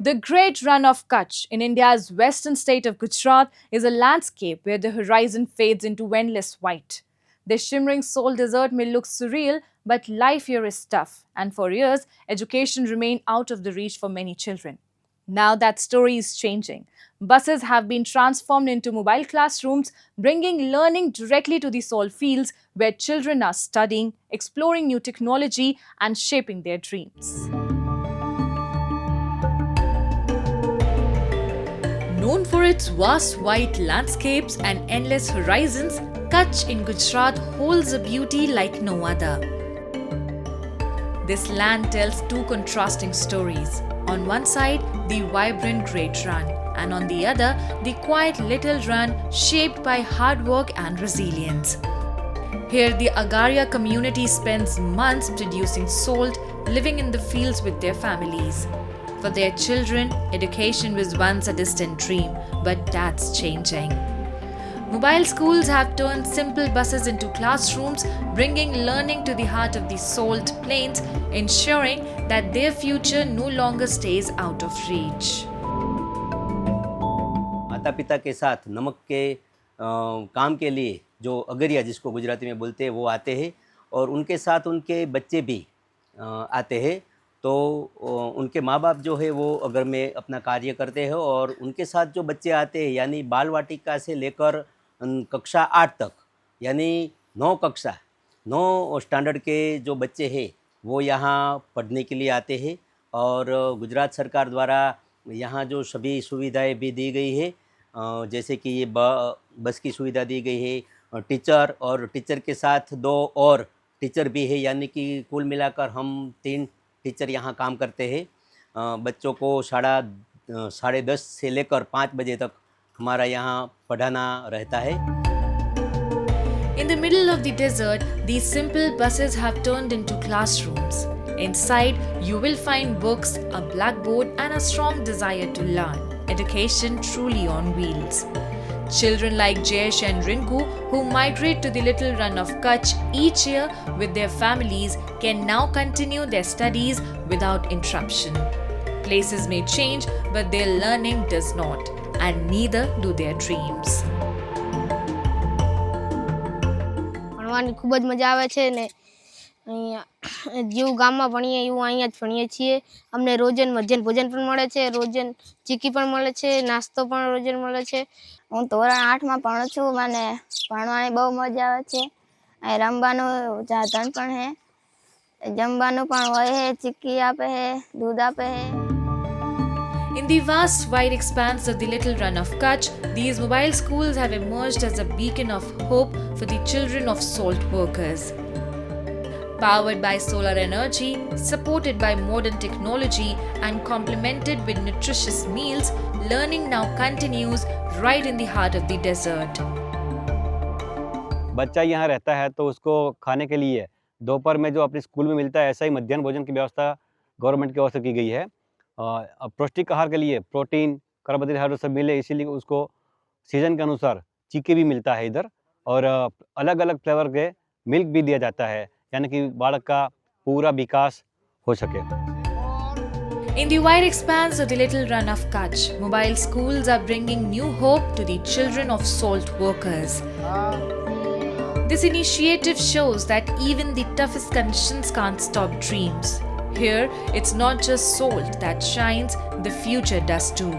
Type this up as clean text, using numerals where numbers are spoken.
The Great Run of Kutch in India's western state of Gujarat is a landscape where the horizon fades into endless white. The shimmering salt desert may look surreal, but life here is tough, and for years, education remained out of the reach for many children. Now that story is changing. Buses have been transformed into mobile classrooms, bringing learning directly to the salt fields where children are studying, exploring new technology, and shaping their dreams. Known for its vast white landscapes and endless horizons, Kutch in Gujarat holds a beauty like no other. This land tells two contrasting stories. On one side, the vibrant Great Run, and on the other, the quiet little run shaped by hard work and resilience. Here, the Agaria community spends months producing salt, living in the fields with their families. For their children, education was once a distant dream, but that's changing. Mobile schools have turned simple buses into classrooms, bringing learning to the heart of the salt plains, ensuring that their future no longer stays out of reach. माता पिता के साथ नमक के काम के लिए जो अगरिया जिसको गुजराती में बोलते हैं वो आते हैं और उनके साथ उनके बच्चे भी आते हैं। तो उनके माँ बाप जो है वो अगर में अपना कार्य करते हैं और उनके साथ जो बच्चे आते हैं यानी बाल वाटिका से लेकर कक्षा 8 तक यानी 9 स्टैंडर्ड के जो बच्चे हैं वो यहाँ पढ़ने के लिए आते हैं और गुजरात सरकार द्वारा यहाँ जो सभी सुविधाएं भी दी गई है, जैसे कि ये बस की सुविधा दी गई है, टीचर और टीचर के साथ 2 और टीचर भी है, यानी कि कुल मिलाकर हम 3 टीचर यहाँ काम करते हैं। बच्चों को 10:30 से लेकर 5 बजे तक हमारा यहाँ पढ़ाना रहता है। In the middle of the desert, these simple buses have turned into classrooms. Inside, you will find books, a blackboard, and a strong desire to learn. Education truly on wheels. Children like Jayesh and Rinku, who migrate to the little run of Kutch each year with their families, can now continue their studies without interruption. Places may change, but their learning does not, and neither do their dreams. ભણવાની ખૂબ જ મજા આવે છે ને અહીંયા જેવું ગામમાં ભણીએ એવું અહીંયા જ ભણીએ છીએ। અમને રોજન મધ્યાહન ભોજન પણ મળે છે, રોજન ચીકી પણ મળે છે, નાસ્તો પણ રોજન મળે છે। હું ધોરણ 8માં ભણું છું, મને ભણવાની બહુ મજા આવે છે। અહીં રમવાનું સાધન પણ છે, જમવાનું પણ હોય છે, ચીકી આપે છે, દૂધ આપે છે। In the vast wide expanse of the little run of Kutch, these mobile schools have emerged as a beacon of hope for the children of salt workers. Powered by solar energy, supported by modern technology, and complemented with nutritious meals, learning now continues right in the heart of the desert. बच्चा यहाँ रहता है तो उसको खाने के लिए दोपहर में जो अपने स्कूल में मिलता है, ऐसा ही मध्याह्न भोजन की व्यवस्था गवर्नमेंट की ओर से की गई है। पौष्टिक आहार के लिए प्रोटीन, कार्बोहाइड्रेट सब मिले, इसीलिए उसको सीज़न के अनुसार चीके भी मिलता है इधर, और अलग अलग फ्लेवर के मिल्क भी दिया जाता है, यानी कि बालक का पूरा विकास हो सके। In the wide expanse of the little run of Kutch, mobile schools are bringing new hope to the children of salt workers. This initiative shows that even the toughest conditions can't stop dreams. Here, it's not just salt that shines, the future does too.